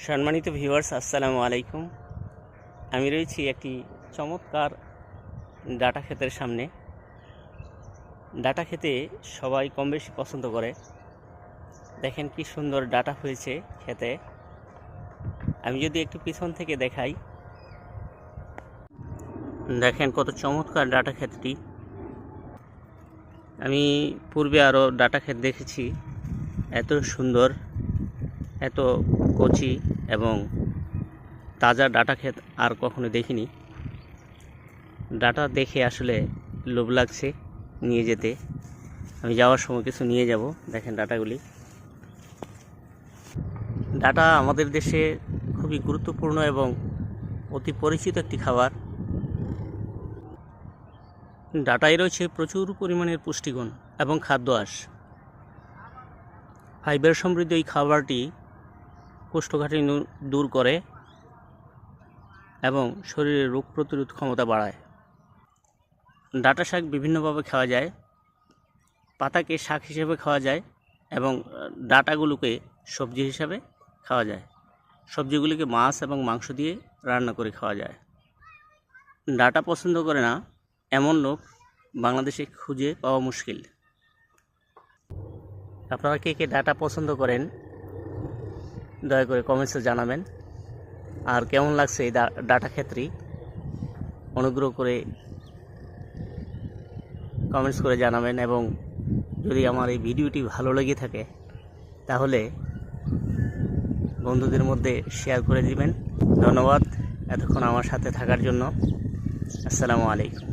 সম্মানিত ভিউয়ার্স, আসসালামু আলাইকুম। আমি রয়েছি একটি চমৎকার ডাটা ক্ষেতের সামনে। ডাটা খেতে সবাই কম বেশি পছন্দ করে। দেখেন কি সুন্দর ডাটা হয়েছে খেতে। আমি যদি একটু পিছন থেকে দেখাই, দেখেন কত চমৎকার ডাটা ক্ষেতটি। আমি পূর্বে আরও ডাটা ক্ষেত দেখেছি, এত সুন্দর, এত কচি এবং তাজা ডাটা ক্ষেত আর কখনো দেখিনি। ডাটা দেখে আসলে লোভ লাগছে নিয়ে যেতে। আমি যাওয়ার সময় কিছু নিয়ে যাব। দেখেন ডাটাগুলি। ডাটা আমাদের দেশে খুবই গুরুত্বপূর্ণ এবং অতি পরিচিত একটি খাবার। ডাটায় রয়েছে প্রচুর পরিমাণের পুষ্টিগুণ এবং খাদ্য আঁশ। ফাইবার সমৃদ্ধ এই খাবারটি কোষ্ঠকাঠিন্য দূর করে এবং শরীরের রোগ প্রতিরোধ ক্ষমতা বাড়ায়। ডাটা শাক বিভিন্নভাবে খাওয়া যায়। পাতাকে শাক হিসেবে খাওয়া যায় এবং ডাটাগুলোকে সবজি হিসাবে খাওয়া যায়। সবজিগুলিকে মাছ এবং মাংস দিয়ে রান্না করে খাওয়া যায়। ডাটা পছন্দ করে না এমন লোক বাংলাদেশে খুঁজে পাওয়া মুশকিল। আপনারা কে কে ডাটা পছন্দ করেন দয়া করে কমেন্টসে জানাবেন। আর কেমন লাগছে এই ডাটা ক্ষেত্রে অনুগ্রহ করে কমেন্টস করে জানাবেন। এবং যদি আমার এই ভিডিওটি ভালো লেগে থাকে তাহলে বন্ধুদের মধ্যে শেয়ার করে দিবেন। ধন্যবাদ এতক্ষণ আমার সাথে থাকার জন্য। আসসালামু আলাইকুম।